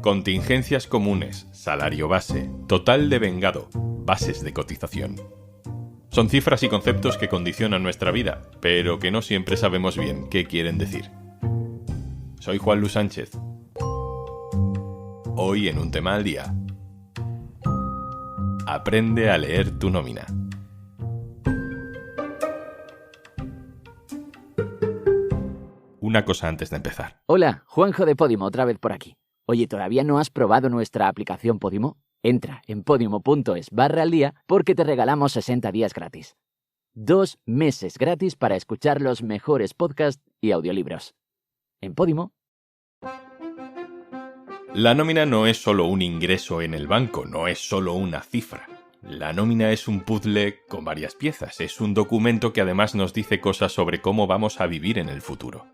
Contingencias comunes, salario base, total devengado, bases de cotización. Son cifras y conceptos que condicionan nuestra vida, pero que no siempre sabemos bien qué quieren decir. Soy Juan Luis Sánchez. Hoy en Un Tema al Día. Aprende a leer tu nómina. Una cosa antes de empezar. Hola, Juanjo de Podimo, otra vez por aquí. Oye, ¿todavía no has probado nuestra aplicación Podimo? Entra en podimo.es/aldía porque te regalamos 60 días gratis. 2 meses gratis para escuchar los mejores podcasts y audiolibros. En Podimo. La nómina no es solo un ingreso en el banco, no es solo una cifra. La nómina es un puzzle con varias piezas, es un documento que además nos dice cosas sobre cómo vamos a vivir en el futuro.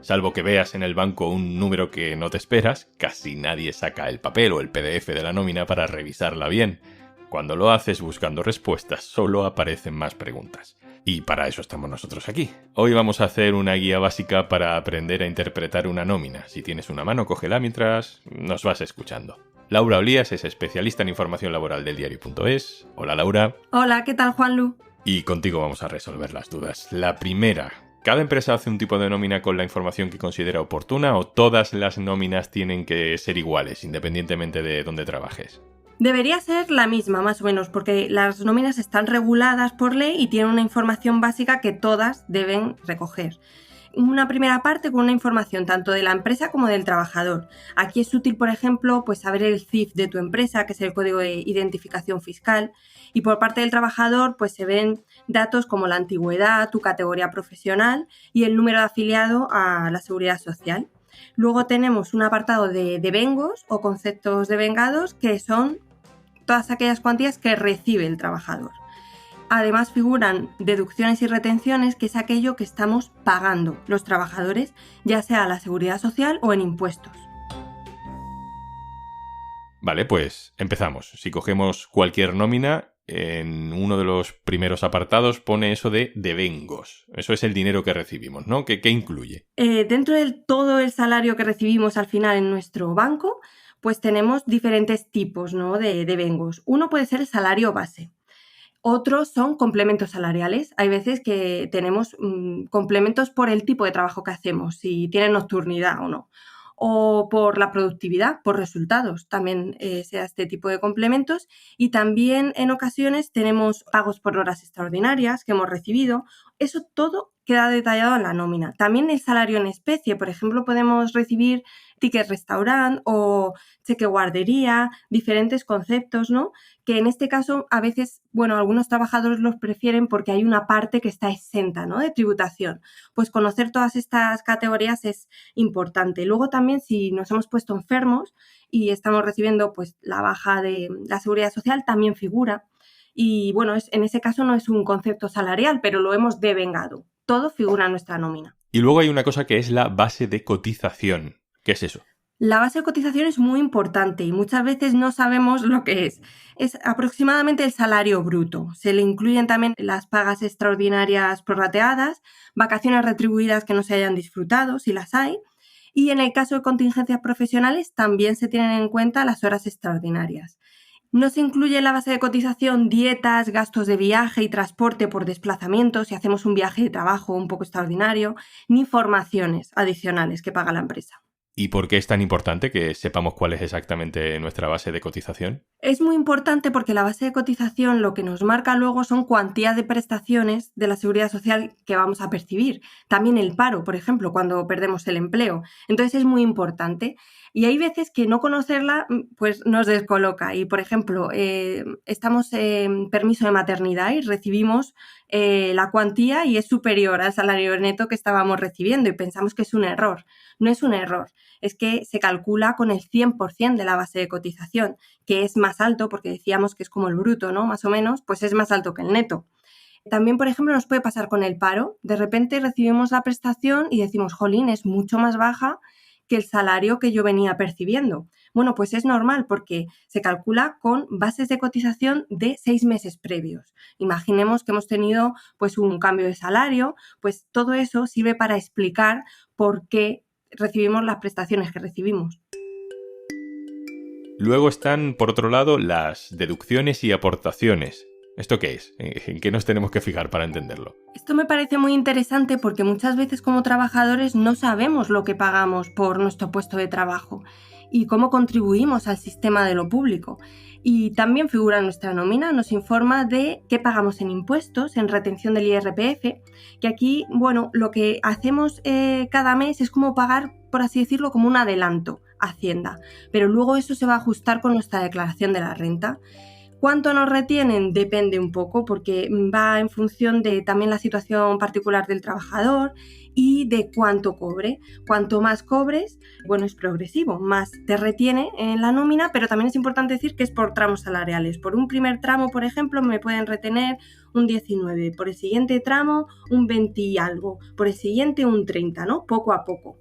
Salvo que veas en el banco un número que no te esperas, casi nadie saca el papel o el PDF de la nómina para revisarla bien. Cuando lo haces buscando respuestas, solo aparecen más preguntas. Y para eso estamos nosotros aquí. Hoy vamos a hacer una guía básica para aprender a interpretar una nómina. Si tienes una mano, cógela mientras nos vas escuchando. Laura Olías es especialista en información laboral del diario.es. Hola, Laura. Hola, ¿qué tal, Juanlu? Y contigo vamos a resolver las dudas. La primera: ¿cada empresa hace un tipo de nómina con la información que considera oportuna o todas las nóminas tienen que ser iguales, independientemente de dónde trabajes? Debería ser la misma, más o menos, porque las nóminas están reguladas por ley y tienen una información básica que todas deben recoger. Una primera parte con una información tanto de la empresa como del trabajador. Aquí es útil, por ejemplo, pues saber el CIF de tu empresa, que es el código de identificación fiscal, y por parte del trabajador pues se ven datos como la antigüedad, tu categoría profesional y el número de afiliado a la seguridad social. Luego tenemos un apartado de devengos o conceptos devengados, que son todas aquellas cuantías que recibe el trabajador. Además figuran deducciones y retenciones, que es aquello que estamos pagando los trabajadores, ya sea a la seguridad social o en impuestos. Vale, pues empezamos. Si cogemos cualquier nómina, en uno de los primeros apartados pone eso de devengos. Eso es el dinero que recibimos, ¿no? ¿Qué incluye? Dentro de todo el salario que recibimos al final en nuestro banco, pues tenemos diferentes tipos, ¿no?, de devengos. Uno puede ser el salario base. Otros son complementos salariales. Hay veces que tenemos complementos por el tipo de trabajo que hacemos, si tienen nocturnidad o no. O por la productividad, por resultados, también sea este tipo de complementos. Y también en ocasiones tenemos pagos por horas extraordinarias que hemos recibido. Eso todo queda detallado en la nómina. También el salario en especie, por ejemplo, podemos recibir ticket restaurant o cheque guardería, diferentes conceptos, ¿no? Que en este caso a veces, algunos trabajadores los prefieren porque hay una parte que está exenta, ¿no?, de tributación. Pues conocer todas estas categorías es importante. Luego también, si nos hemos puesto enfermos y estamos recibiendo pues la baja de la seguridad social, también figura. Y en ese caso no es un concepto salarial, pero lo hemos devengado. Todo figura en nuestra nómina. Y luego hay una cosa que es la base de cotización. ¿Qué es eso? La base de cotización es muy importante y muchas veces no sabemos lo que es. Es aproximadamente el salario bruto. Se le incluyen también las pagas extraordinarias prorrateadas, vacaciones retribuidas que no se hayan disfrutado, si las hay, y en el caso de contingencias profesionales también se tienen en cuenta las horas extraordinarias. No se incluye en la base de cotización dietas, gastos de viaje y transporte por desplazamiento si hacemos un viaje de trabajo un poco extraordinario, ni formaciones adicionales que paga la empresa. ¿Y por qué es tan importante que sepamos cuál es exactamente nuestra base de cotización? Es muy importante porque la base de cotización lo que nos marca luego son cuantías de prestaciones de la seguridad social que vamos a percibir. También el paro, por ejemplo, cuando perdemos el empleo. Entonces es muy importante. Y hay veces que no conocerla pues nos descoloca. Y, por ejemplo, estamos en permiso de maternidad y recibimos la cuantía y es superior al salario neto que estábamos recibiendo y pensamos que es un error. No es un error, es que se calcula con el 100% de la base de cotización, que es más alto porque decíamos que es como el bruto, ¿no?, más o menos, pues es más alto que el neto. También, por ejemplo, nos puede pasar con el paro. De repente recibimos la prestación y decimos, jolín, es mucho más baja que el salario que yo venía percibiendo. Bueno, pues es normal porque se calcula con bases de cotización de 6 meses previos. Imaginemos que hemos tenido pues un cambio de salario, pues todo eso sirve para explicar por qué recibimos las prestaciones que recibimos. Luego están, por otro lado, las deducciones y aportaciones. ¿Esto qué es? ¿En qué nos tenemos que fijar para entenderlo? Esto me parece muy interesante porque muchas veces como trabajadores no sabemos lo que pagamos por nuestro puesto de trabajo y cómo contribuimos al sistema de lo público. Y también figura en nuestra nómina, nos informa de qué pagamos en impuestos, en retención del IRPF, que aquí, bueno, lo que hacemos cada mes es como pagar, por así decirlo, como un adelanto a Hacienda, pero luego eso se va a ajustar con nuestra declaración de la renta. ¿Cuánto nos retienen? Depende un poco porque va en función de también la situación particular del trabajador y de cuánto cobre. Cuanto más cobres, bueno, es progresivo, más te retiene en la nómina, pero también es importante decir que es por tramos salariales. Por un primer tramo, por ejemplo, me pueden retener un 19, por el siguiente tramo un 20 y algo, por el siguiente un 30, ¿no? Poco a poco.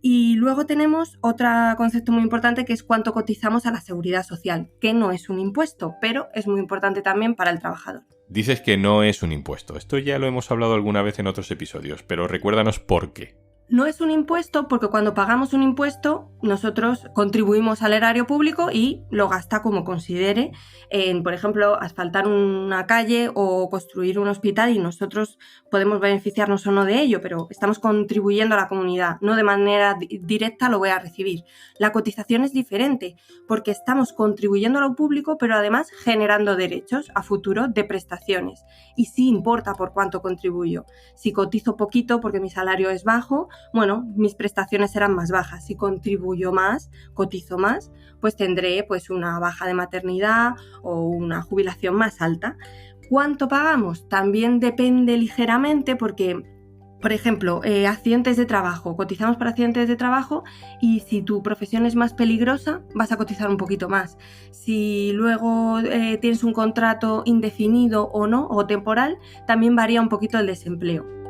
Y luego tenemos otro concepto muy importante que es cuánto cotizamos a la seguridad social, que no es un impuesto, pero es muy importante también para el trabajador. Dices que no es un impuesto. Esto ya lo hemos hablado alguna vez en otros episodios, pero recuérdanos por qué. No es un impuesto porque cuando pagamos un impuesto nosotros contribuimos al erario público y lo gasta como considere en, por ejemplo, asfaltar una calle o construir un hospital y nosotros podemos beneficiarnos o no de ello, pero estamos contribuyendo a la comunidad, no de manera directa lo voy a recibir. La cotización es diferente porque estamos contribuyendo a lo público pero además generando derechos a futuro de prestaciones y sí importa por cuánto contribuyo. Si cotizo poquito porque mi salario es bajo, bueno, mis prestaciones serán más bajas. Si contribuyo más, cotizo más, pues tendré pues una baja de maternidad o una jubilación más alta. ¿Cuánto pagamos? También depende ligeramente porque, por ejemplo, accidentes de trabajo. Cotizamos para accidentes de trabajo y si tu profesión es más peligrosa, vas a cotizar un poquito más. Si luego tienes un contrato indefinido o no, o temporal, también varía un poquito el desempleo.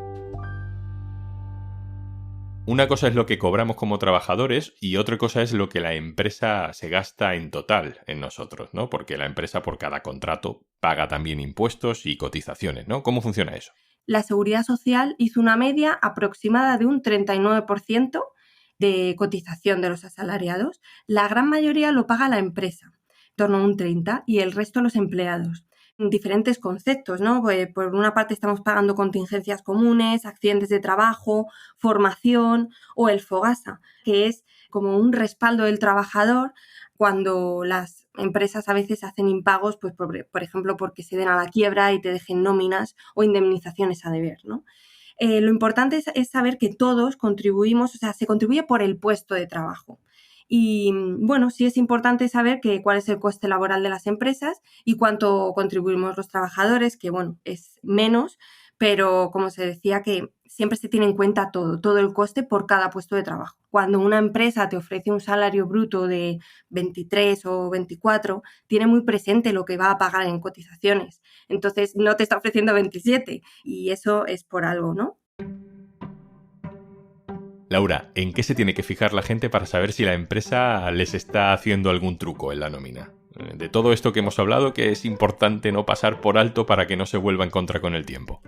Una cosa es lo que cobramos como trabajadores y otra cosa es lo que la empresa se gasta en total en nosotros, ¿no? Porque la empresa por cada contrato paga también impuestos y cotizaciones, ¿no? ¿Cómo funciona eso? La Seguridad Social hizo una media aproximada de un 39% de cotización de los asalariados. La gran mayoría lo paga la empresa, en torno a un 30%, y el resto los empleados. Diferentes conceptos, ¿no? Pues por una parte estamos pagando contingencias comunes, accidentes de trabajo, formación o el FOGASA, que es como un respaldo del trabajador cuando las empresas a veces hacen impagos, pues por ejemplo, porque se den a la quiebra y te dejen nóminas o indemnizaciones a deber, ¿no? Lo importante es saber que todos contribuimos, o sea, se contribuye por el puesto de trabajo. Y bueno, sí es importante saber cuál es el coste laboral de las empresas y cuánto contribuimos los trabajadores, que bueno, es menos, pero como se decía que siempre se tiene en cuenta todo el coste por cada puesto de trabajo. Cuando una empresa te ofrece un salario bruto de 23 o 24, tiene muy presente lo que va a pagar en cotizaciones. Entonces no te está ofreciendo 27 y eso es por algo, ¿no? Laura, ¿en qué se tiene que fijar la gente para saber si la empresa les está haciendo algún truco en la nómina? De todo esto que hemos hablado, que es importante no pasar por alto para que no se vuelva en contra con el tiempo.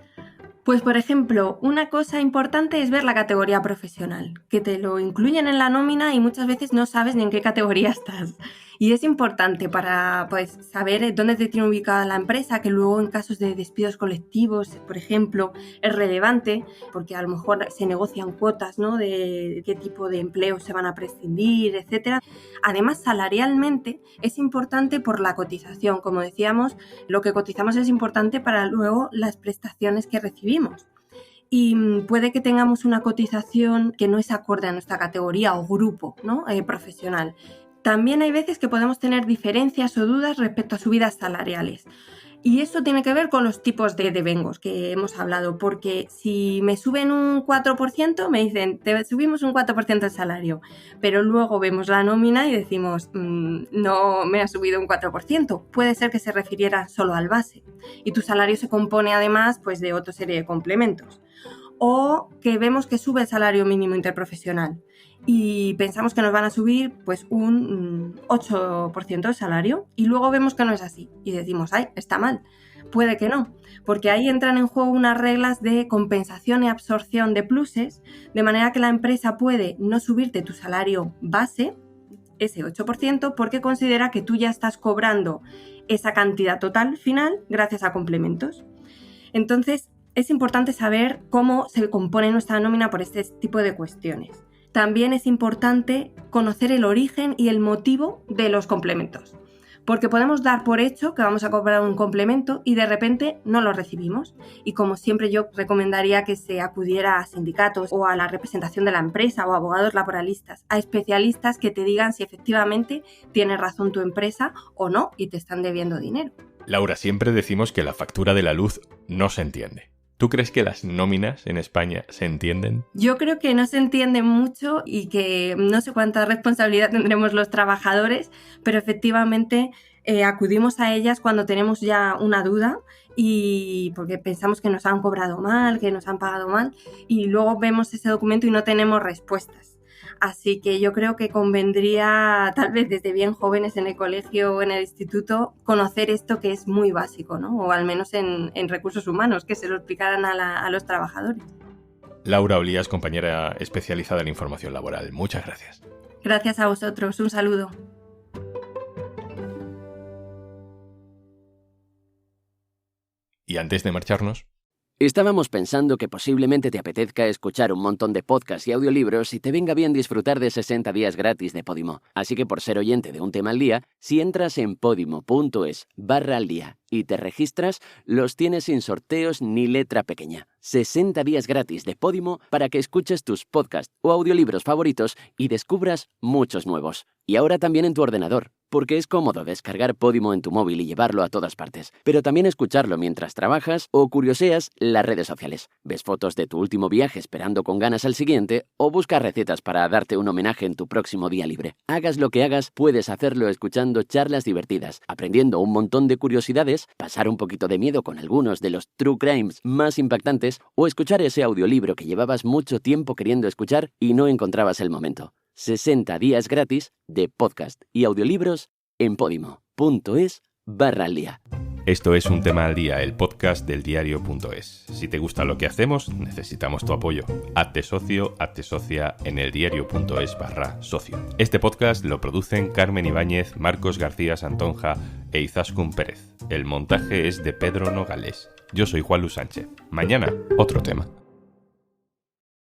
Pues, por ejemplo, una cosa importante es ver la categoría profesional, que te lo incluyen en la nómina y muchas veces no sabes ni en qué categoría estás. Y es importante para saber dónde te tiene ubicada la empresa, que luego en casos de despidos colectivos, por ejemplo, es relevante porque a lo mejor se negocian cuotas, ¿no? De qué tipo de empleos se van a prescindir, etc. Además, salarialmente es importante por la cotización. Como decíamos, lo que cotizamos es importante para luego las prestaciones que recibimos. Y puede que tengamos una cotización que no es acorde a nuestra categoría o grupo, ¿no? Profesional. También hay veces que podemos tener diferencias o dudas respecto a subidas salariales. Y esto tiene que ver con los tipos de devengos que hemos hablado, porque si me suben un 4%, me dicen, te subimos un 4% el salario, pero luego vemos la nómina y decimos, no me ha subido un 4%, puede ser que se refiriera solo al base, y tu salario se compone además pues, de otra serie de complementos. O que vemos que sube el salario mínimo interprofesional y pensamos que nos van a subir pues un 8% de salario y luego vemos que no es así y decimos, ¡ay, está mal! Puede que no, porque ahí entran en juego unas reglas de compensación y absorción de pluses, de manera que la empresa puede no subirte tu salario base, ese 8% porque considera que tú ya estás cobrando esa cantidad total final gracias a complementos. Entonces, es importante saber cómo se compone nuestra nómina por este tipo de cuestiones. También es importante conocer el origen y el motivo de los complementos, porque podemos dar por hecho que vamos a cobrar un complemento y de repente no lo recibimos. Y como siempre yo recomendaría que se acudiera a sindicatos o a la representación de la empresa o a abogados laboralistas, a especialistas que te digan si efectivamente tiene razón tu empresa o no y te están debiendo dinero. Laura, siempre decimos que la factura de la luz no se entiende. ¿Tú crees que las nóminas en España se entienden? Yo creo que no se entiende mucho y que no sé cuánta responsabilidad tendremos los trabajadores, pero efectivamente acudimos a ellas cuando tenemos ya una duda y porque pensamos que nos han cobrado mal, que nos han pagado mal y luego vemos ese documento y no tenemos respuestas. Así que yo creo que convendría, tal vez desde bien jóvenes en el colegio o en el instituto, conocer esto que es muy básico, ¿no? O al menos en recursos humanos, que se lo explicaran a los trabajadores. Laura Olías, compañera especializada en información laboral. Muchas gracias. Gracias a vosotros. Un saludo. Y antes de marcharnos... Estábamos pensando que posiblemente te apetezca escuchar un montón de podcasts y audiolibros y te venga bien disfrutar de 60 días gratis de Podimo. Así que por ser oyente de Un Tema al Día, si entras en podimo.es/al día y te registras, los tienes sin sorteos ni letra pequeña. 60 días gratis de Podimo para que escuches tus podcasts o audiolibros favoritos y descubras muchos nuevos. Y ahora también en tu ordenador, porque es cómodo descargar Podimo en tu móvil y llevarlo a todas partes, pero también escucharlo mientras trabajas o curioseas las redes sociales. Ves fotos de tu último viaje esperando con ganas al siguiente o buscas recetas para darte un homenaje en tu próximo día libre. Hagas lo que hagas, puedes hacerlo escuchando charlas divertidas, aprendiendo un montón de curiosidades, pasar un poquito de miedo con algunos de los true crimes más impactantes o escuchar ese audiolibro que llevabas mucho tiempo queriendo escuchar y no encontrabas el momento. 60 días gratis de podcast y audiolibros en podimo.es/al día. Esto es Un Tema al Día, el podcast del diario.es. Si te gusta lo que hacemos, necesitamos tu apoyo. Hazte socio, hazte socia en eldiario.es/socio. Este podcast lo producen Carmen Ibáñez, Marcos García Santonja e Izaskun Pérez. El montaje es de Pedro Nogales. Yo soy Juan Luis Sánchez. Mañana, otro tema.